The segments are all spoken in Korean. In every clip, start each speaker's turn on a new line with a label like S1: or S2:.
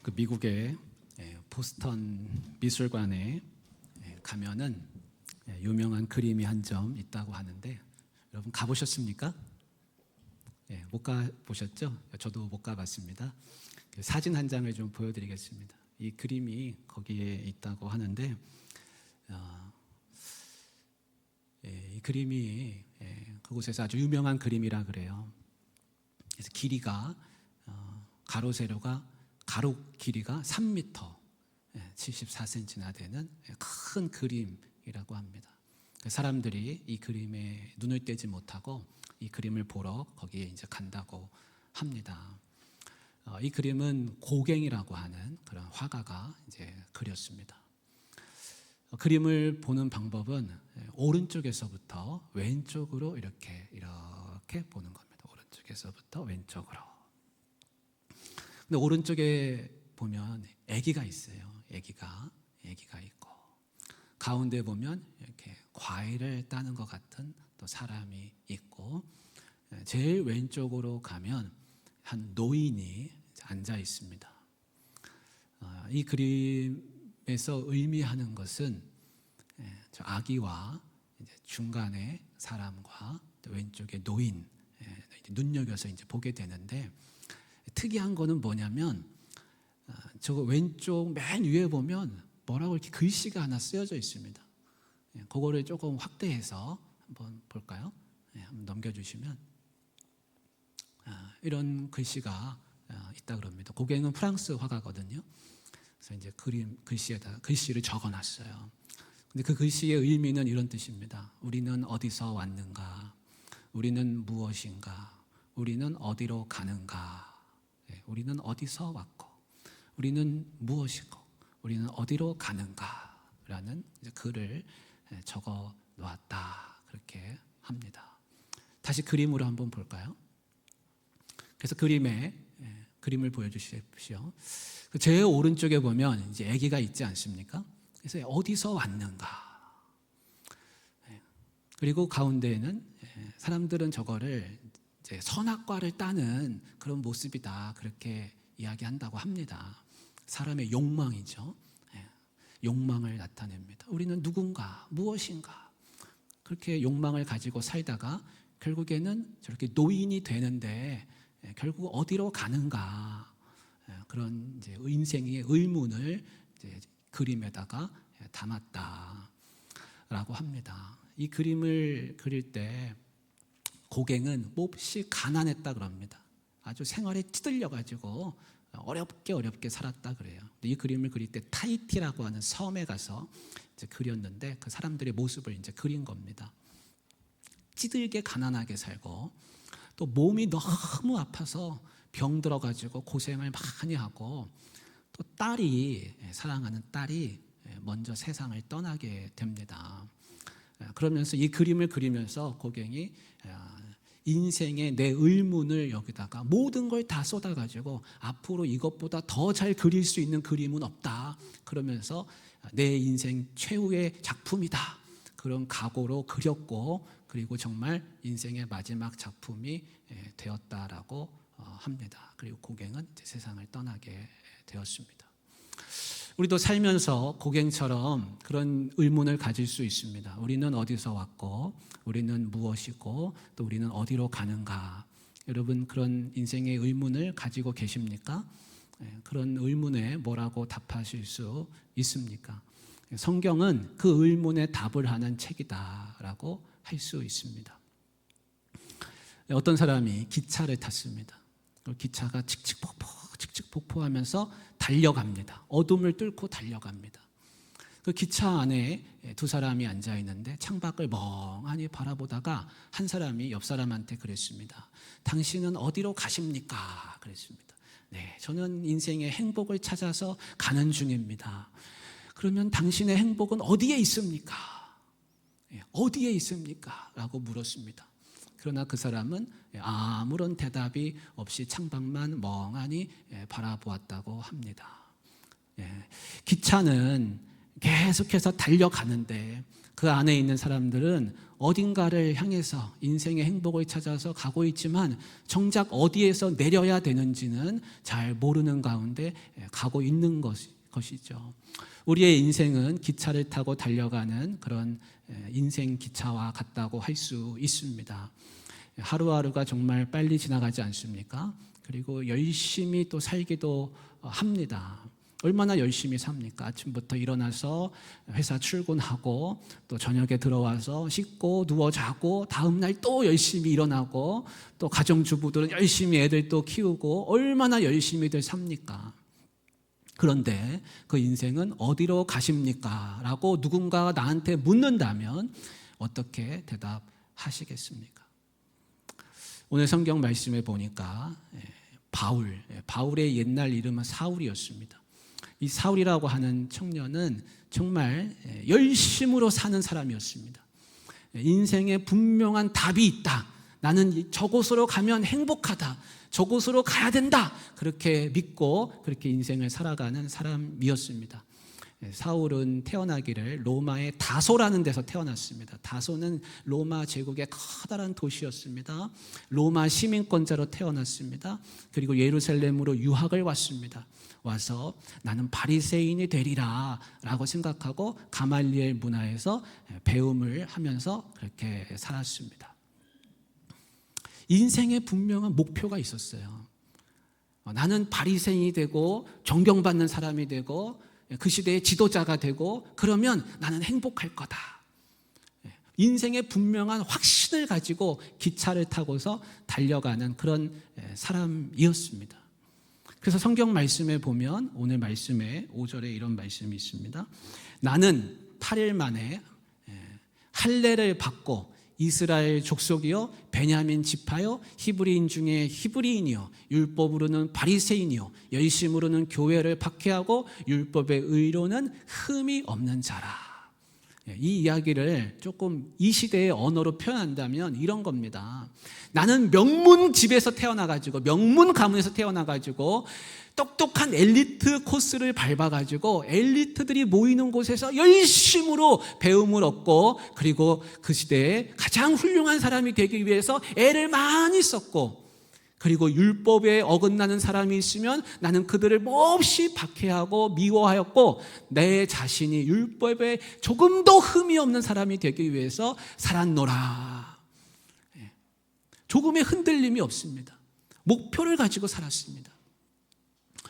S1: 그 미국의 보스턴 미술관에 가면은 유명한 그림이 한 점 있다고 하는데 여러분 가보셨습니까? 못 가보셨죠? 저도 못 가봤습니다. 사진 한 장을 좀 보여드리겠습니다. 이 그림이 거기에 있다고 하는데 이 그림이 그곳에서 아주 유명한 그림이라 그래요. 그래서 길이가 가로 세로가 가로 길이가 3m 74cm나 되는 큰 그림이라고 합니다. 사람들이 이 그림에 눈을 떼지 못하고 이 그림을 보러 거기에 이제 간다고 합니다. 이 그림은 고갱이라고 하는 그런 화가가 이제 그렸습니다. 그림을 보는 방법은 오른쪽에서부터 왼쪽으로 이렇게 보는 겁니다. 오른쪽에서부터 왼쪽으로. 근데 오른쪽에 보면 아기가 있어요. 아기가 있고 가운데 보면 이렇게 과일을 따는 것 같은 또 사람이 있고 제일 왼쪽으로 가면 한 노인이 앉아 있습니다. 이 그림에서 의미하는 것은 저 아기와 이제 중간에 사람과 또 왼쪽에 노인 눈여겨서 이제 보게 되는데 특이한 거는 뭐냐면 저거 왼쪽 맨 위에 보면 뭐라고 이렇게 글씨가 하나 쓰여져 있습니다. 그거를 조금 확대해서 한번 볼까요? 한번 넘겨주시면 이런 글씨가 있다 그럽니다. 고갱은 프랑스 화가거든요. 그래서 이제 글씨에다 글씨를 적어놨어요. 근데 그 글씨의 의미는 이런 뜻입니다. 우리는 어디서 왔는가? 우리는 무엇인가? 우리는 어디로 가는가? 우리는 어디서 왔고, 우리는 무엇이고, 우리는 어디로 가는가? 라는 글을 적어 놓았다. 그렇게 합니다. 다시 그림으로 한번 볼까요? 그래서 그림을 보여주십시오. 제 오른쪽에 보면 이제 아기가 있지 않습니까? 그래서 어디서 왔는가? 그리고 가운데에는 사람들은 저거를 이제 선악과를 따는 그런 모습이다. 그렇게 이야기한다고 합니다. 사람의 욕망이죠. 욕망을 나타냅니다. 우리는 누군가, 무엇인가. 그렇게 욕망을 가지고 살다가 결국에는 저렇게 노인이 되는데 결국 어디로 가는가. 그런 이제 인생의 의문을 이제 그림에다가 담았다라고 합니다. 이 그림을 그릴 때 고갱은 몹시 가난했다 그럽니다. 아주 생활에 찌들려가지고 어렵게 살았다 그래요. 이 그림을 그릴 때 타히티라고 하는 섬에 가서 이제 그렸는데 그 사람들의 모습을 이제 그린 겁니다. 찌들게 가난하게 살고 또 몸이 너무 아파서 병 들어가지고 고생을 많이 하고 또 사랑하는 딸이 먼저 세상을 떠나게 됩니다. 그러면서 이 그림을 그리면서 고갱이 인생의 내 의문을 여기다가 모든 걸 다 쏟아가지고 앞으로 이것보다 더 잘 그릴 수 있는 그림은 없다. 그러면서 내 인생 최후의 작품이다. 그런 각오로 그렸고 그리고 정말 인생의 마지막 작품이 되었다라고 합니다. 그리고 고갱은 이제 세상을 떠나게 되었습니다. 우리도 살면서 고갱처럼 그런 의문을 가질 수 있습니다. 우리는 어디서 왔고 우리는 무엇이고 또 우리는 어디로 가는가. 여러분 그런 인생의 의문을 가지고 계십니까? 그런 의문에 뭐라고 답하실 수 있습니까? 성경은 그 의문에 답을 하는 책이다라고 할 수 있습니다. 어떤 사람이 기차를 탔습니다. 기차가 칙칙폭폭하면서 달려갑니다. 어둠을 뚫고 달려갑니다. 그 기차 안에 두 사람이 앉아 있는데 창밖을 멍하니 바라보다가 한 사람이 옆 사람한테 그랬습니다. 당신은 어디로 가십니까? 그랬습니다. 네, 저는 인생의 행복을 찾아서 가는 중입니다. 그러면 당신의 행복은 어디에 있습니까? 어디에 있습니까? 라고 물었습니다. 그러나 그 사람은 아무런 대답이 없이 창밖만 멍하니 바라보았다고 합니다. 기차는 계속해서 달려가는데 그 안에 있는 사람들은 어딘가를 향해서 인생의 행복을 찾아서 가고 있지만 정작 어디에서 내려야 되는지는 잘 모르는 가운데 가고 있는 것이죠. 우리의 인생은 기차를 타고 달려가는 그런 인생 기차와 같다고 할 수 있습니다. 하루하루가 정말 빨리 지나가지 않습니까? 그리고 열심히 또 살기도 합니다. 얼마나 열심히 삽니까? 아침부터 일어나서 회사 출근하고 또 저녁에 들어와서 씻고 누워 자고 다음날 또 열심히 일어나고 또 가정주부들은 열심히 애들 또 키우고 얼마나 열심히들 삽니까? 그런데 그 인생은 어디로 가십니까? 라고 누군가가 나한테 묻는다면 어떻게 대답하시겠습니까? 오늘 성경 말씀에 보니까 바울의 옛날 이름은 사울이었습니다. 이 사울이라고 하는 청년은 정말 열심으로 사는 사람이었습니다. 인생에 분명한 답이 있다. 나는 저곳으로 가면 행복하다. 저곳으로 가야 된다. 그렇게 믿고 그렇게 인생을 살아가는 사람이었습니다. 사울은 태어나기를 로마의 다소라는 데서 태어났습니다. 다소는 로마 제국의 커다란 도시였습니다. 로마 시민권자로 태어났습니다. 그리고 예루살렘으로 유학을 왔습니다. 와서 나는 바리새인이 되리라 라고 생각하고 가말리엘 문화에서 배움을 하면서 그렇게 살았습니다. 인생에 분명한 목표가 있었어요. 나는 바리새인이 되고 존경받는 사람이 되고 그 시대의 지도자가 되고 그러면 나는 행복할 거다. 인생에 분명한 확신을 가지고 기차를 타고서 달려가는 그런 사람이었습니다. 그래서 성경 말씀에 보면 오늘 말씀에 5절에 이런 말씀이 있습니다. 나는 8일 만에 할례를 받고 이스라엘 족속이요 베냐민 지파요 히브리인 중에 히브리인이요 율법으로는 바리새인이요 열심으로는 교회를 박해하고 율법의 의로는 흠이 없는 자라. 이 이야기를 조금 이 시대의 언어로 표현한다면 이런 겁니다. 나는 명문 집에서 태어나가지고 명문 가문에서 태어나가지고 똑똑한 엘리트 코스를 밟아가지고 엘리트들이 모이는 곳에서 열심으로 배움을 얻고 그리고 그 시대에 가장 훌륭한 사람이 되기 위해서 애를 많이 썼고 그리고 율법에 어긋나는 사람이 있으면 나는 그들을 몹시 박해하고 미워하였고 내 자신이 율법에 조금도 흠이 없는 사람이 되기 위해서 살았노라. 조금의 흔들림이 없습니다. 목표를 가지고 살았습니다.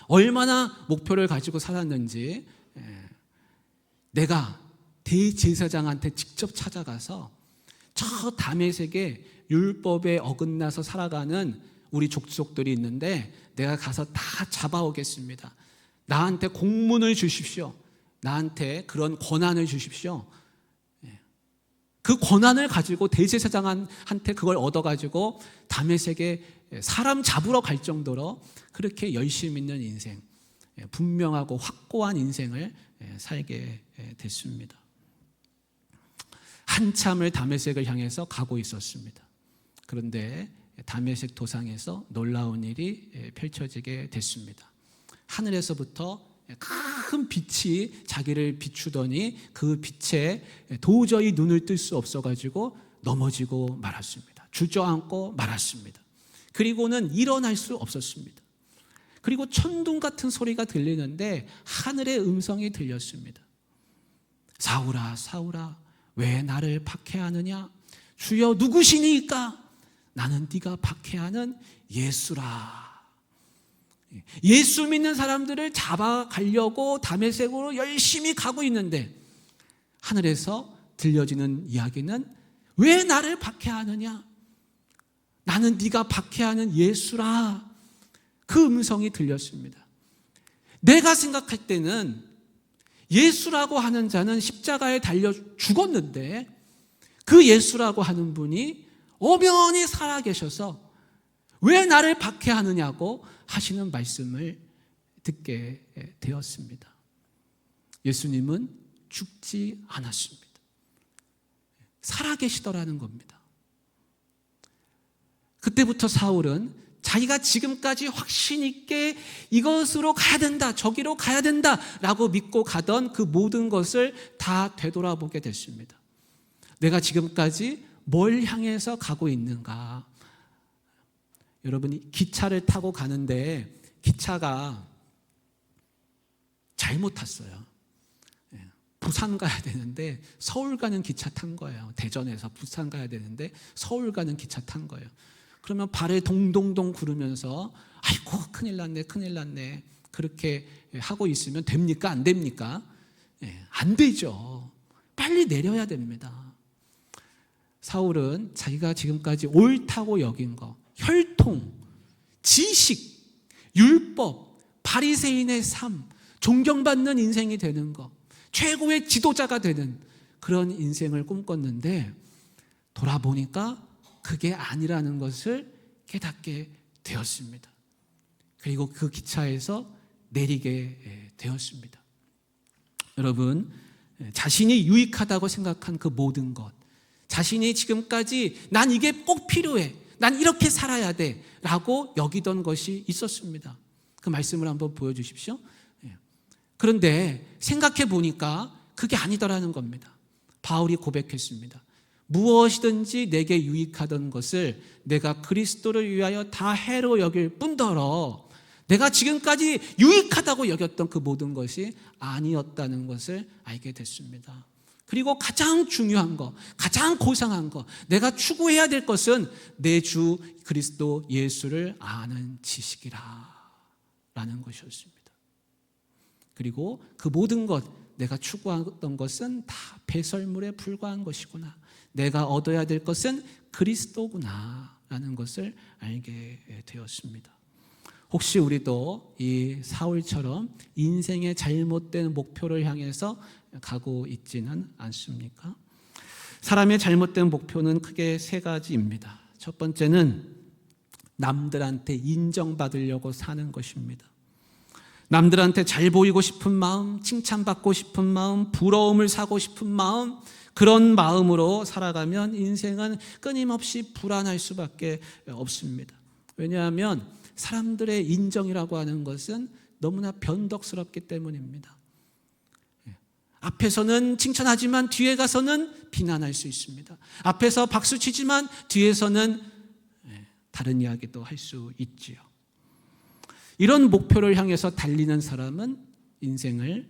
S1: 얼마나 목표를 가지고 살았는지 내가 대제사장한테 직접 찾아가서 저 다메섹에 율법에 어긋나서 살아가는 우리 족속들이 있는데 내가 가서 다 잡아오겠습니다. 나한테 공문을 주십시오. 나한테 그런 권한을 주십시오. 그 권한을 가지고 대제사장한테 그걸 얻어가지고 다메섹에 사람 잡으러 갈 정도로 그렇게 열심 있는 인생, 분명하고 확고한 인생을 살게 됐습니다. 한참을 다메섹을 향해서 가고 있었습니다. 그런데 다메섹 도상에서 놀라운 일이 펼쳐지게 됐습니다. 하늘에서부터 큰 빛이 자기를 비추더니 그 빛에 도저히 눈을 뜰 수 없어가지고 넘어지고 말았습니다. 주저앉고 말았습니다. 그리고는 일어날 수 없었습니다. 그리고 천둥 같은 소리가 들리는데 하늘의 음성이 들렸습니다. 사울아 사울아 왜 나를 박해하느냐? 주여 누구시니까? 나는 네가 박해하는 예수라. 예수 믿는 사람들을 잡아가려고 다메섹으로 열심히 가고 있는데 하늘에서 들려지는 이야기는 왜 나를 박해하느냐? 나는 네가 박해하는 예수라. 그 음성이 들렸습니다. 내가 생각할 때는 예수라고 하는 자는 십자가에 달려 죽었는데 그 예수라고 하는 분이 엄연히 살아계셔서 왜 나를 박해하느냐고 하시는 말씀을 듣게 되었습니다. 예수님은 죽지 않았습니다. 살아계시더라는 겁니다. 그때부터 사울은 자기가 지금까지 확신 있게 이것으로 가야 된다, 저기로 가야 된다라고 믿고 가던 그 모든 것을 다 되돌아보게 됐습니다. 내가 지금까지 뭘 향해서 가고 있는가? 여러분이 기차를 타고 가는데 기차가 잘못 탔어요. 부산 가야 되는데 서울 가는 기차 탄 거예요. 대전에서 부산 가야 되는데 서울 가는 기차 탄 거예요. 그러면 발에 동동동 구르면서 아이고 큰일 났네, 큰일 났네, 그렇게 하고 있으면 됩니까? 안 됩니까? 안 되죠. 빨리 내려야 됩니다. 사울은 자기가 지금까지 옳다고 여긴 거, 혈통, 지식, 율법, 바리새인의 삶, 존경받는 인생이 되는 거, 최고의 지도자가 되는 그런 인생을 꿈꿨는데 돌아보니까 그게 아니라는 것을 깨닫게 되었습니다. 그리고 그 기차에서 내리게 되었습니다. 여러분, 자신이 유익하다고 생각한 그 모든 것, 자신이 지금까지 난 이게 꼭 필요해, 난 이렇게 살아야 돼 라고 여기던 것이 있었습니다. 그 말씀을 한번 보여주십시오. 그런데 생각해 보니까 그게 아니더라는 겁니다. 바울이 고백했습니다. 무엇이든지 내게 유익하던 것을 내가 그리스도를 위하여 다 해로 여길 뿐더러 내가 지금까지 유익하다고 여겼던 그 모든 것이 아니었다는 것을 알게 됐습니다. 그리고 가장 중요한 거, 가장 고상한 거, 내가 추구해야 될 것은 내 주 그리스도 예수를 아는 지식이라 라는 것이었습니다. 그리고 그 모든 것, 내가 추구하던 것은 다 배설물에 불과한 것이구나, 내가 얻어야 될 것은 그리스도구나 라는 것을 알게 되었습니다. 혹시 우리도 이 사울처럼 인생의 잘못된 목표를 향해서 가고 있지는 않습니까? 사람의 잘못된 목표는 크게 세 가지입니다. 첫 번째는 남들한테 인정받으려고 사는 것입니다. 남들한테 잘 보이고 싶은 마음, 칭찬받고 싶은 마음, 부러움을 사고 싶은 마음, 그런 마음으로 살아가면 인생은 끊임없이 불안할 수밖에 없습니다. 왜냐하면 사람들의 인정이라고 하는 것은 너무나 변덕스럽기 때문입니다. 앞에서는 칭찬하지만 뒤에 가서는 비난할 수 있습니다. 앞에서 박수치지만 뒤에서는 다른 이야기도 할 수 있지요. 이런 목표를 향해서 달리는 사람은 인생을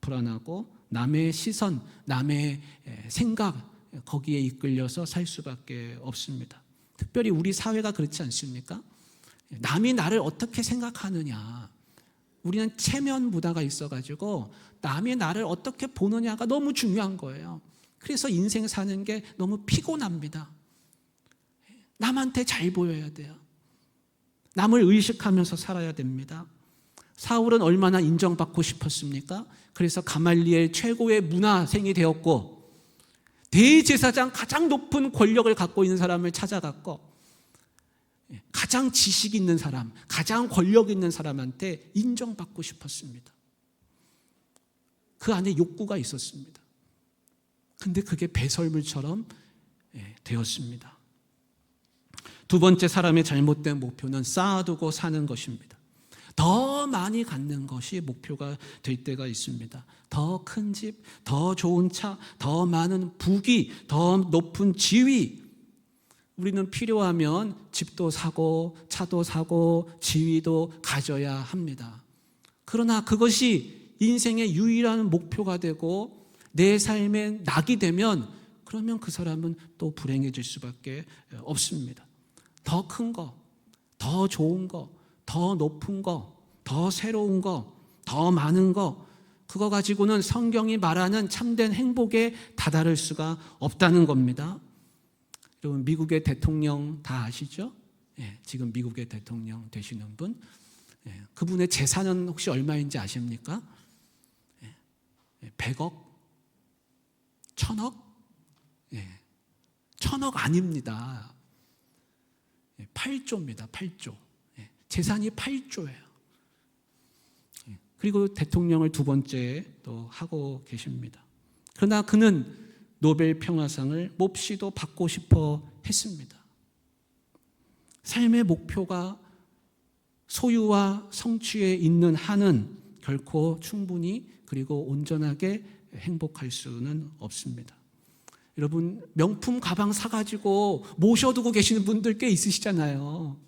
S1: 불안하고 남의 시선, 남의 생각, 거기에 이끌려서 살 수밖에 없습니다. 특별히 우리 사회가 그렇지 않습니까? 남이 나를 어떻게 생각하느냐, 우리는 체면부다가 있어가지고 남이 나를 어떻게 보느냐가 너무 중요한 거예요. 그래서 인생 사는 게 너무 피곤합니다. 남한테 잘 보여야 돼요. 남을 의식하면서 살아야 됩니다. 사울은 얼마나 인정받고 싶었습니까? 그래서 가말리엘 최고의 문화생이 되었고 대제사장, 가장 높은 권력을 갖고 있는 사람을 찾아갔고 가장 지식 있는 사람, 가장 권력 있는 사람한테 인정받고 싶었습니다. 그 안에 욕구가 있었습니다. 근데 그게 배설물처럼 되었습니다. 두 번째, 사람의 잘못된 목표는 쌓아두고 사는 것입니다. 더 많이 갖는 것이 목표가 될 때가 있습니다. 더 큰 집, 더 좋은 차, 더 많은 부귀, 더 높은 지위. 우리는 필요하면 집도 사고 차도 사고 지위도 가져야 합니다. 그러나 그것이 인생의 유일한 목표가 되고 내 삶의 낙이 되면 그러면 그 사람은 또 불행해질 수밖에 없습니다. 더 큰 거, 더 좋은 거, 더 높은 거, 더 새로운 거, 더 많은 거, 그거 가지고는 성경이 말하는 참된 행복에 다다를 수가 없다는 겁니다. 여러분, 미국의 대통령 다 아시죠? 지금 미국의 대통령 되시는 분, 그분의 재산은 혹시 얼마인지 아십니까? 100억? 1000억? 1000억 아닙니다. 8조입니다. 8조. 재산이 8조예요. 그리고 대통령을 두 번째 또 하고 계십니다. 그러나 그는 노벨 평화상을 몹시도 받고 싶어 했습니다. 삶의 목표가 소유와 성취에 있는 한은 결코 충분히 그리고 온전하게 행복할 수는 없습니다. 여러분, 명품 가방 사가지고 모셔두고 계시는 분들 꽤 있으시잖아요.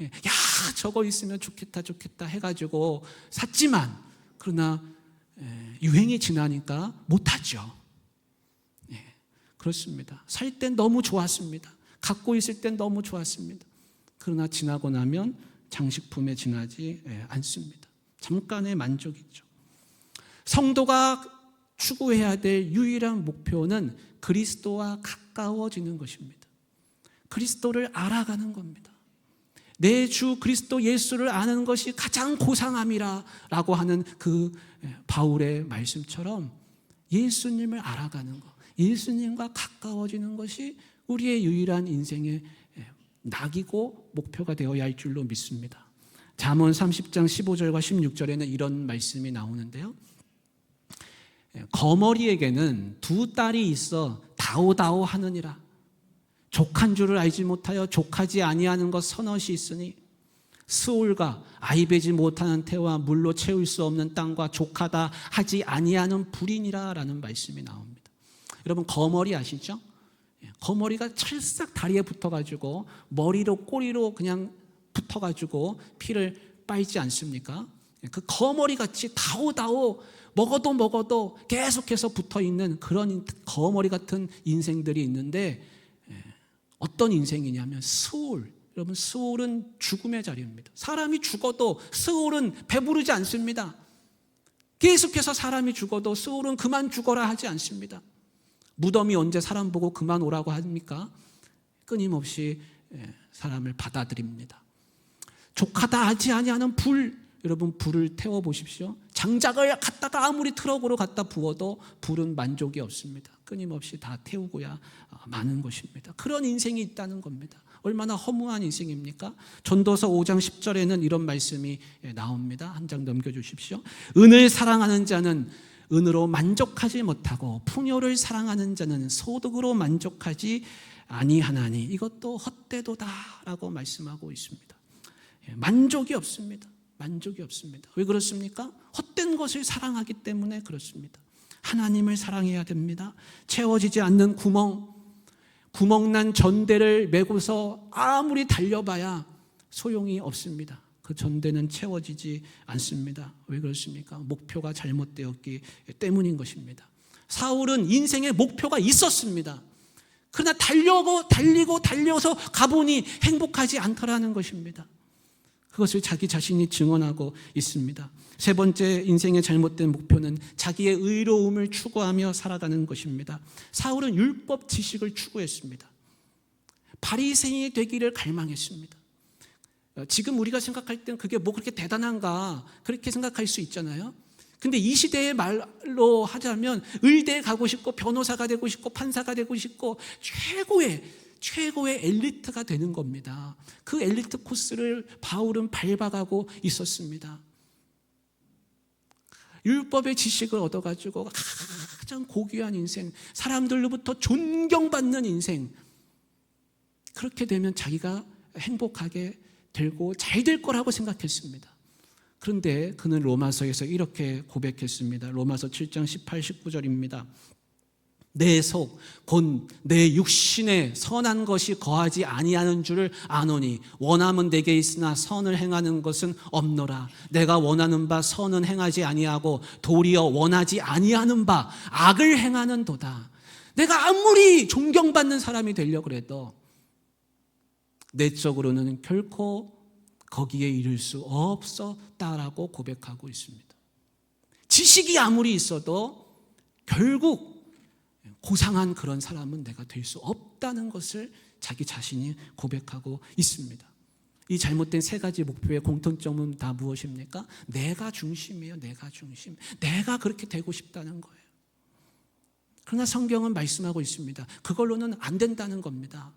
S1: 야, 저거 있으면 좋겠다 좋겠다 해가지고 샀지만 그러나 유행이 지나니까 못하죠. 그렇습니다. 살 땐 너무 좋았습니다. 갖고 있을 땐 너무 좋았습니다. 그러나 지나고 나면 장식품에 지나지 않습니다. 잠깐의 만족이죠. 성도가 추구해야 될 유일한 목표는 그리스도와 가까워지는 것입니다. 그리스도를 알아가는 겁니다. 내 주 그리스도 예수를 아는 것이 가장 고상함이라고 하는 그 바울의 말씀처럼 예수님을 알아가는 것, 예수님과 가까워지는 것이 우리의 유일한 인생의 낙이고 목표가 되어야 할 줄로 믿습니다. 잠언 30장 15절과 16절에는 이런 말씀이 나오는데요. 거머리에게는 두 딸이 있어 다오다오 하느니라. 족한 줄을 알지 못하여 족하지 아니하는 것 서너시 있으니 스올과 아이 베지 못하는 태와 물로 채울 수 없는 땅과 족하다 하지 아니하는 불이니라 라는 말씀이 나옵니다. 여러분, 거머리 아시죠? 거머리가 찰싹 다리에 붙어가지고 머리로 꼬리로 그냥 붙어가지고 피를 빨지 않습니까? 그 거머리같이 다오다오 먹어도 계속해서 붙어있는 그런 거머리 같은 인생들이 있는데, 어떤 인생이냐면 스올. 여러분, 스올은 죽음의 자리입니다. 사람이 죽어도 스올은 배부르지 않습니다. 계속해서 사람이 죽어도 스올은 그만 죽어라 하지 않습니다. 무덤이 언제 사람 보고 그만 오라고 합니까? 끊임없이 사람을 받아들입니다. 족하다 하지 아니하는 불. 여러분, 불을 태워보십시오. 장작을 갖다가 아무리 트럭으로 갖다 부어도 불은 만족이 없습니다. 끊임없이 다 태우고야 마는 것입니다. 그런 인생이 있다는 겁니다. 얼마나 허무한 인생입니까? 전도서 5장 10절에는 이런 말씀이 나옵니다. 한 장 넘겨주십시오. 은을 사랑하는 자는 은으로 만족하지 못하고 풍요를 사랑하는 자는 소득으로 만족하지 아니하나니 이것도 헛되도다라고 말씀하고 있습니다. 만족이 없습니다. 만족이 없습니다. 왜 그렇습니까? 헛된 것을 사랑하기 때문에 그렇습니다. 하나님을 사랑해야 됩니다. 채워지지 않는 구멍난 전대를 메고서 아무리 달려봐야 소용이 없습니다. 그 전대는 채워지지 않습니다. 왜 그렇습니까? 목표가 잘못되었기 때문인 것입니다. 사울은 인생에 목표가 있었습니다. 그러나 달려서 가보니 행복하지 않더라는 것입니다. 그것을 자기 자신이 증언하고 있습니다. 세 번째 인생의 잘못된 목표는 자기의 의로움을 추구하며 살아가는 것입니다. 사울은 율법 지식을 추구했습니다. 바리새인이 되기를 갈망했습니다. 지금 우리가 생각할 땐 그게 뭐 그렇게 대단한가 그렇게 생각할 수 있잖아요. 근데 이 시대의 말로 하자면 의대에 가고 싶고 변호사가 되고 싶고 판사가 되고 싶고 최고의 엘리트가 되는 겁니다. 그 엘리트 코스를 바울은 밟아가고 있었습니다. 율법의 지식을 얻어가지고 가장 고귀한 인생, 사람들로부터 존경받는 인생, 그렇게 되면 자기가 행복하게 되고 잘 될 거라고 생각했습니다. 그런데 그는 로마서에서 이렇게 고백했습니다. 로마서 7장 18, 19절입니다. 내 속 곧 내 육신에 선한 것이 거하지 아니하는 줄을 아노니 원함은 내게 있으나 선을 행하는 것은 없노라. 내가 원하는 바 선은 행하지 아니하고 도리어 원하지 아니하는 바 악을 행하는도다. 내가 아무리 존경받는 사람이 되려고 해도 내적으로는 결코 거기에 이를 수 없었다라고 고백하고 있습니다. 지식이 아무리 있어도 결국 고상한 그런 사람은 내가 될 수 없다는 것을 자기 자신이 고백하고 있습니다. 이 잘못된 세 가지 목표의 공통점은 다 무엇입니까? 내가 중심이에요. 내가 중심. 내가 그렇게 되고 싶다는 거예요. 그러나 성경은 말씀하고 있습니다. 그걸로는 안 된다는 겁니다.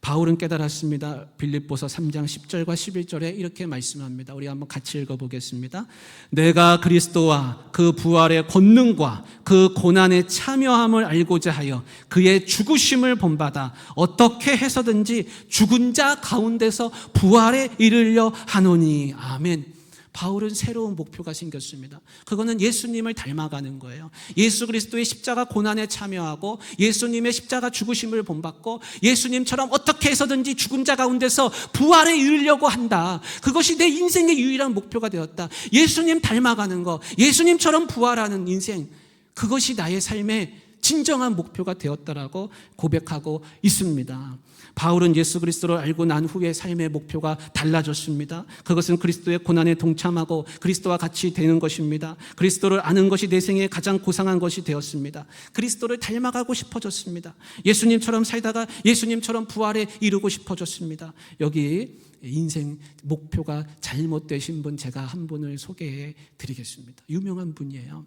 S1: 바울은 깨달았습니다. 빌립보서 3장 10절과 11절에 이렇게 말씀합니다. 우리 한번 같이 읽어보겠습니다. 내가 그리스도와 그 부활의 권능과 그 고난의 참여함을 알고자 하여 그의 죽으심을 본받아 어떻게 해서든지 죽은 자 가운데서 부활에 이르려 하노니. 아멘. 바울은 새로운 목표가 생겼습니다. 그거는 예수님을 닮아가는 거예요. 예수 그리스도의 십자가 고난에 참여하고 예수님의 십자가 죽으심을 본받고 예수님처럼 어떻게 해서든지 죽은 자 가운데서 부활에 이르려고 한다. 그것이 내 인생의 유일한 목표가 되었다. 예수님 닮아가는 거, 예수님처럼 부활하는 인생, 그것이 나의 삶의 진정한 목표가 되었다라고 고백하고 있습니다. 바울은 예수 그리스도를 알고 난 후에 삶의 목표가 달라졌습니다. 그것은 그리스도의 고난에 동참하고 그리스도와 같이 되는 것입니다. 그리스도를 아는 것이 내 생에 가장 고상한 것이 되었습니다. 그리스도를 닮아가고 싶어졌습니다. 예수님처럼 살다가 예수님처럼 부활에 이르고 싶어졌습니다. 여기 인생 목표가 잘못되신 분 제가 한 분을 소개해 드리겠습니다. 유명한 분이에요.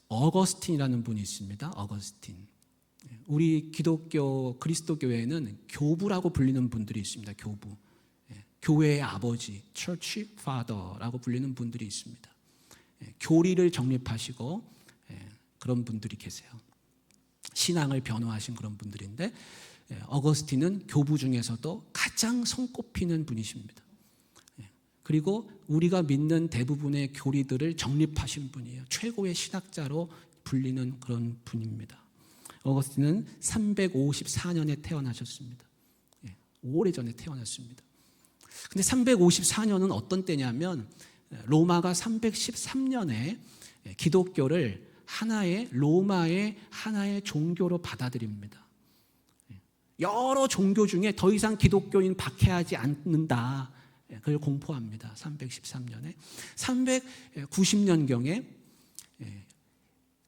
S1: 어거스틴이라는 분이 있습니다. 어거스틴. 우리 기독교 그리스도교회는 교부라고 불리는 분들이 있습니다. 교부. 교회의 아버지, Church Father라고 불리는 분들이 있습니다. 교리를 정립하시고 그런 분들이 계세요. 신앙을 변호하신 그런 분들인데 어거스틴은 교부 중에서도 가장 손꼽히는 분이십니다. 그리고 우리가 믿는 대부분의 교리들을 정립하신 분이에요. 최고의 신학자로 불리는 그런 분입니다. 어거스틴은 354년에 태어나셨습니다. 오래전에 태어났습니다. 근데 354년은 어떤 때냐면 로마가 313년에 기독교를 로마의 하나의 종교로 받아들입니다. 여러 종교 중에 더 이상 기독교인 박해하지 않는다. 그걸 공포합니다. 313년에. 390년경에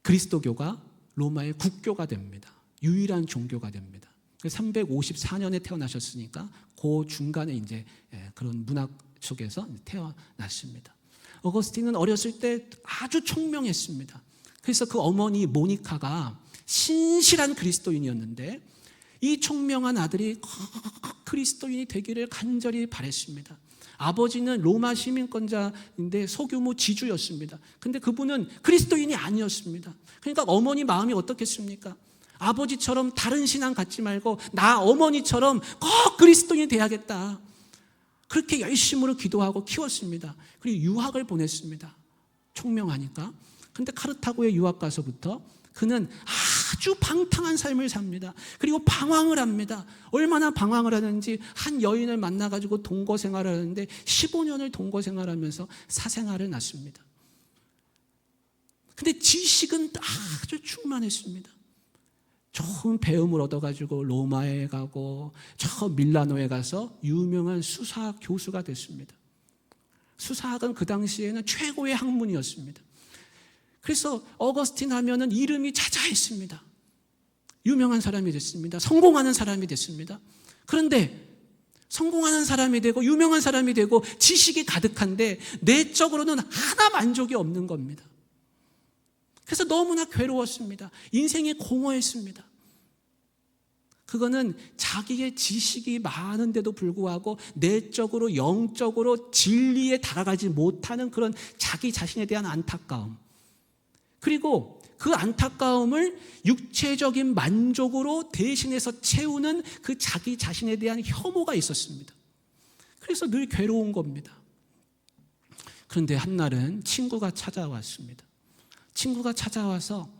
S1: 그리스도교가 로마의 국교가 됩니다. 유일한 종교가 됩니다. 354년에 태어나셨으니까 그 중간에 이제 그런 문학 속에서 태어났습니다. 어거스틴은 어렸을 때 아주 총명했습니다. 그래서 그 어머니 모니카가 신실한 그리스도인이었는데 이 총명한 아들이 그리스도인이 되기를 간절히 바랬습니다. 아버지는 로마 시민권자인데 소규모 지주였습니다. 근데 그분은 그리스도인이 아니었습니다. 그러니까 어머니 마음이 어떻겠습니까? 아버지처럼 다른 신앙 갖지 말고 나 어머니처럼 꼭 그리스도인이 돼야겠다. 그렇게 열심으로 기도하고 키웠습니다. 그리고 유학을 보냈습니다. 총명하니까. 근데 카르타고에 유학 가서부터 그는 아주 방탕한 삶을 삽니다. 그리고 방황을 합니다. 얼마나 방황을 하는지 한 여인을 만나가지고 동거 생활을 하는데 15년을 동거 생활하면서 사생활을 낳습니다. 근데 지식은 아주 충만했습니다. 좋은 배움을 얻어가지고 로마에 가고 저 밀라노에 가서 유명한 수사학 교수가 됐습니다. 수사학은 그 당시에는 최고의 학문이었습니다. 그래서 어거스틴 하면은 이름이 자자했습니다. 유명한 사람이 됐습니다. 성공하는 사람이 됐습니다. 그런데 성공하는 사람이 되고 유명한 사람이 되고 지식이 가득한데 내적으로는 하나 만족이 없는 겁니다. 그래서 너무나 괴로웠습니다. 인생이 공허했습니다. 그거는 자기의 지식이 많은데도 불구하고 내적으로 영적으로 진리에 다가가지 못하는 그런 자기 자신에 대한 안타까움, 그리고 그 안타까움을 육체적인 만족으로 대신해서 채우는 그 자기 자신에 대한 혐오가 있었습니다. 그래서 늘 괴로운 겁니다. 그런데 한날은 친구가 찾아왔습니다. 친구가 찾아와서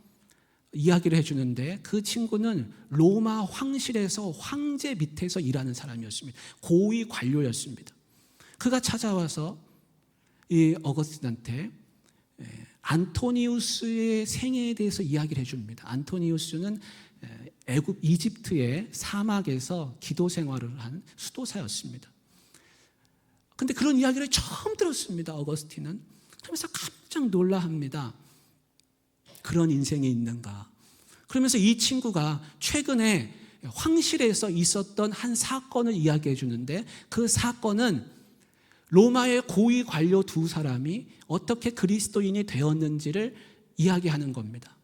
S1: 이야기를 해주는데 그 친구는 로마 황실에서 황제 밑에서 일하는 사람이었습니다. 고위 관료였습니다. 그가 찾아와서 이 어거스틴한테 안토니우스의 생애에 대해서 이야기를 해줍니다. 안토니우스는 이집트의 사막에서 기도 생활을 한 수도사였습니다. 그런데 그런 이야기를 처음 들었습니다. 어거스틴은. 그러면서 깜짝 놀라합니다. 그런 인생이 있는가. 그러면서 이 친구가 최근에 황실에서 있었던 한 사건을 이야기해 주는데 그 사건은 로마의 고위 관료 두 사람이 어떻게 그리스도인이 되었는지를 이야기하는 겁니다.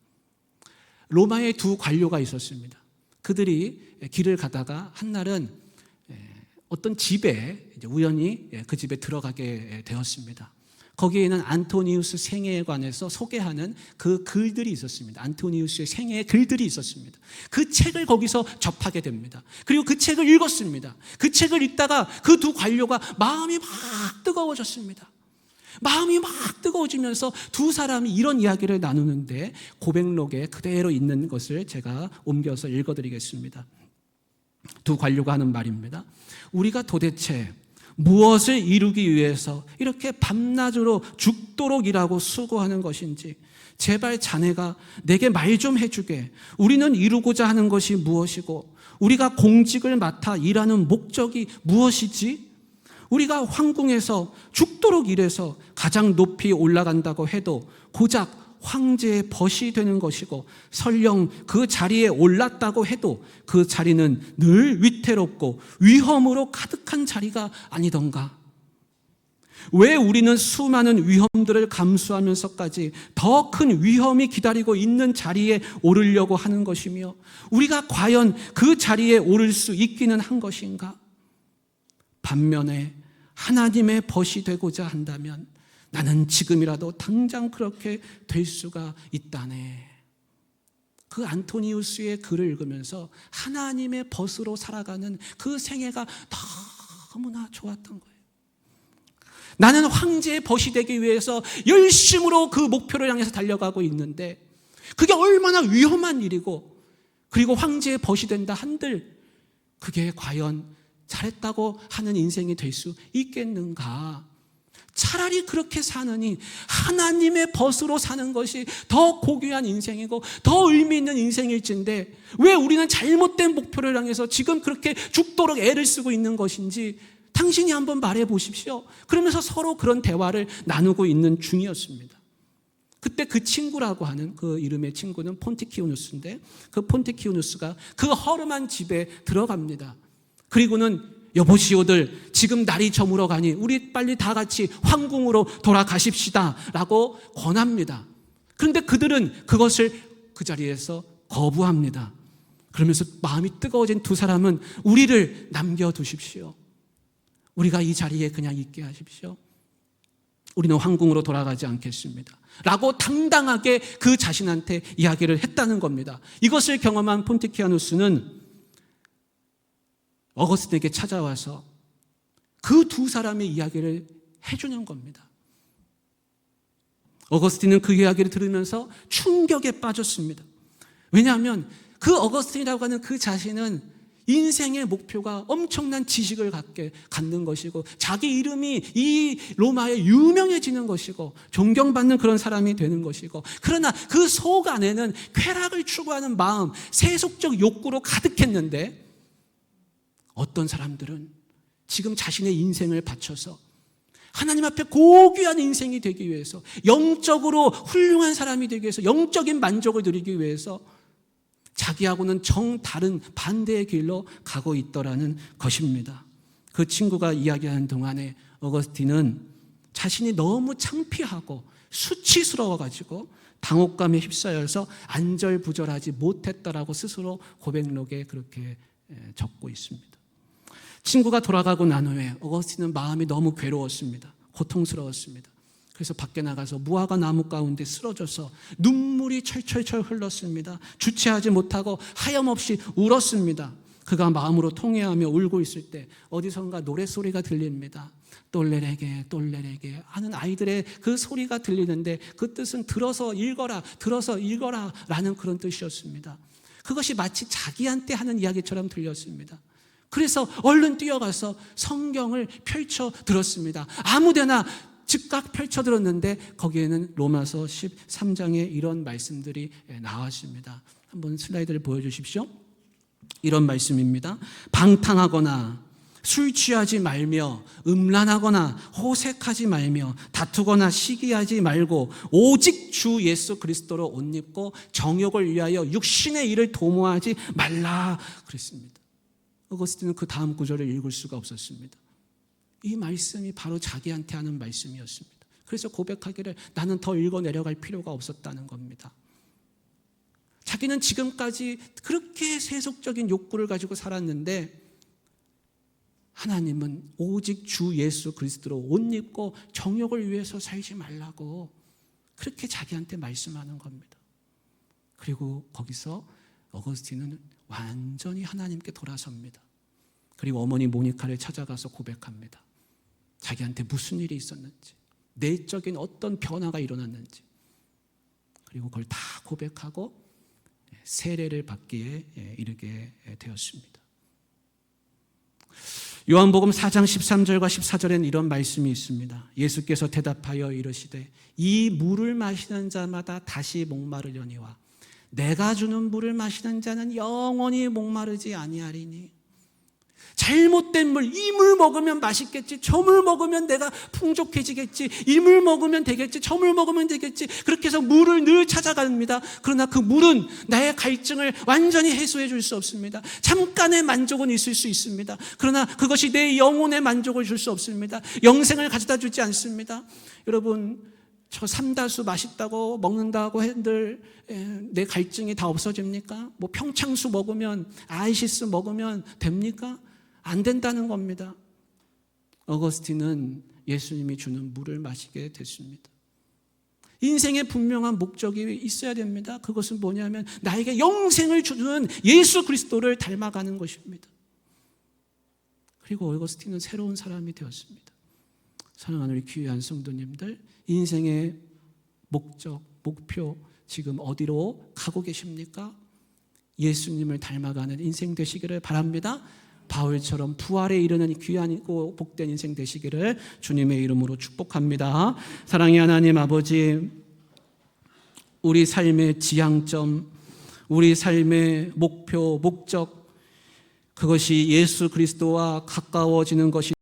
S1: 로마의 두 관료가 있었습니다. 그들이 길을 가다가 한날은 어떤 집에 우연히 그 집에 들어가게 되었습니다. 거기에는 안토니우스 생애에 관해서 소개하는 그 글들이 있었습니다. 안토니우스의 생애의 글들이 있었습니다. 그 책을 거기서 접하게 됩니다. 그리고 그 책을 읽었습니다. 그 책을 읽다가 그 두 관료가 마음이 막 뜨거워졌습니다. 마음이 막 뜨거워지면서 두 사람이 이런 이야기를 나누는데 고백록에 그대로 있는 것을 제가 옮겨서 읽어드리겠습니다. 두 관료가 하는 말입니다. 우리가 도대체 무엇을 이루기 위해서 이렇게 밤낮으로 죽도록 일하고 수고하는 것인지 제발 자네가 내게 말 좀 해주게. 우리는 이루고자 하는 것이 무엇이고 우리가 공직을 맡아 일하는 목적이 무엇이지? 우리가 황궁에서 죽도록 일해서 가장 높이 올라간다고 해도 고작 황제의 벗이 되는 것이고 설령 그 자리에 올랐다고 해도 그 자리는 늘 위태롭고 위험으로 가득한 자리가 아니던가. 왜 우리는 수많은 위험들을 감수하면서까지 더 큰 위험이 기다리고 있는 자리에 오르려고 하는 것이며 우리가 과연 그 자리에 오를 수 있기는 한 것인가? 반면에 하나님의 벗이 되고자 한다면 나는 지금이라도 당장 그렇게 될 수가 있다네. 그 안토니우스의 글을 읽으면서 하나님의 벗으로 살아가는 그 생애가 너무나 좋았던 거예요. 나는 황제의 벗이 되기 위해서 열심으로 그 목표를 향해서 달려가고 있는데 그게 얼마나 위험한 일이고 그리고 황제의 벗이 된다 한들 그게 과연 잘했다고 하는 인생이 될 수 있겠는가? 차라리 그렇게 사느니 하나님의 벗으로 사는 것이 더 고귀한 인생이고 더 의미 있는 인생일진데 왜 우리는 잘못된 목표를 향해서 지금 그렇게 죽도록 애를 쓰고 있는 것인지 당신이 한번 말해 보십시오. 그러면서 서로 그런 대화를 나누고 있는 중이었습니다. 그때 그 친구라고 하는 그 이름의 친구는 폰티키우누스인데 그 폰티키우누스가 그 허름한 집에 들어갑니다. 그리고는 여보시오들 지금 날이 저물어 가니 우리 빨리 다 같이 황궁으로 돌아가십시다 라고 권합니다. 그런데 그들은 그것을 그 자리에서 거부합니다. 그러면서 마음이 뜨거워진 두 사람은 우리를 남겨두십시오. 우리가 이 자리에 그냥 있게 하십시오. 우리는 황궁으로 돌아가지 않겠습니다 라고 당당하게 그 자신한테 이야기를 했다는 겁니다. 이것을 경험한 폰티키아누스는 어거스틴에게 찾아와서 그 두 사람의 이야기를 해주는 겁니다. 어거스틴은 그 이야기를 들으면서 충격에 빠졌습니다. 왜냐하면 그 어거스틴이라고 하는 그 자신은 인생의 목표가 엄청난 지식을 갖는 것이고 자기 이름이 이 로마에 유명해지는 것이고 존경받는 그런 사람이 되는 것이고 그러나 그 속 안에는 쾌락을 추구하는 마음, 세속적 욕구로 가득했는데 어떤 사람들은 지금 자신의 인생을 바쳐서 하나님 앞에 고귀한 인생이 되기 위해서 영적으로 훌륭한 사람이 되기 위해서 영적인 만족을 누리기 위해서 자기하고는 정 다른 반대의 길로 가고 있더라는 것입니다. 그 친구가 이야기하는 동안에 어거스틴은 자신이 너무 창피하고 수치스러워가지고 당혹감에 휩싸여서 안절부절하지 못했다라고 스스로 고백록에 그렇게 적고 있습니다. 친구가 돌아가고 난 후에 어거스틴은 마음이 너무 괴로웠습니다. 고통스러웠습니다. 그래서 밖에 나가서 무화과 나무 가운데 쓰러져서 눈물이 철철철 흘렀습니다. 주체하지 못하고 하염없이 울었습니다. 그가 마음으로 통회하며 울고 있을 때 어디선가 노랫소리가 들립니다. 똘레레게 똘레레게 하는 아이들의 그 소리가 들리는데 그 뜻은 들어서 읽어라 라는 그런 뜻이었습니다. 그것이 마치 자기한테 하는 이야기처럼 들렸습니다. 그래서 얼른 뛰어가서 성경을 펼쳐 들었습니다. 아무데나 즉각 펼쳐 들었는데 거기에는 로마서 13장에 이런 말씀들이 나왔습니다. 한번 슬라이드를 보여주십시오. 이런 말씀입니다. 방탕하거나 술 취하지 말며 음란하거나 호색하지 말며 다투거나 시기하지 말고 오직 주 예수 그리스도로 옷 입고 정욕을 위하여 육신의 일을 도모하지 말라 그랬습니다. 어거스틴은 그 다음 구절을 읽을 수가 없었습니다. 이 말씀이 바로 자기한테 하는 말씀이었습니다. 그래서 고백하기를 나는 더 읽어 내려갈 필요가 없었다는 겁니다. 자기는 지금까지 그렇게 세속적인 욕구를 가지고 살았는데 하나님은 오직 주 예수 그리스도로 옷 입고 정욕을 위해서 살지 말라고 그렇게 자기한테 말씀하는 겁니다. 그리고 거기서 어거스틴은 완전히 하나님께 돌아섭니다. 그리고 어머니 모니카를 찾아가서 고백합니다. 자기한테 무슨 일이 있었는지, 내적인 어떤 변화가 일어났는지, 그리고 그걸 다 고백하고 세례를 받기에 이르게 되었습니다. 요한복음 4장 13절과 14절에는 이런 말씀이 있습니다. 예수께서 대답하여 이르시되 이 물을 마시는 자마다 다시 목마르려니와 내가 주는 물을 마시는 자는 영원히 목마르지 아니하리니. 잘못된 물, 이 물 먹으면 맛있겠지, 저 물 먹으면 내가 풍족해지겠지, 이 물 먹으면 되겠지, 저 물 먹으면 되겠지, 그렇게 해서 물을 늘 찾아갑니다. 그러나 그 물은 나의 갈증을 완전히 해소해 줄 수 없습니다. 잠깐의 만족은 있을 수 있습니다. 그러나 그것이 내 영혼의 만족을 줄 수 없습니다. 영생을 가져다 주지 않습니다. 여러분, 저 삼다수 맛있다고 먹는다고 한들 내 갈증이 다 없어집니까? 뭐 평창수 먹으면, 아이시스 먹으면 됩니까? 안 된다는 겁니다. 어거스틴은 예수님이 주는 물을 마시게 됐습니다. 인생에 분명한 목적이 있어야 됩니다. 그것은 뭐냐면 나에게 영생을 주는 예수 그리스도를 닮아가는 것입니다. 그리고 어거스틴은 새로운 사람이 되었습니다. 사랑하는 우리 귀한 성도님들, 인생의 목적, 목표 지금 어디로 가고 계십니까? 예수님을 닮아가는 인생 되시기를 바랍니다. 바울처럼 부활에 이르는 귀하고 복된 인생 되시기를 주님의 이름으로 축복합니다. 사랑의 하나님 아버지, 우리 삶의 지향점, 우리 삶의 목표, 목적, 그것이 예수 그리스도와 가까워지는 것이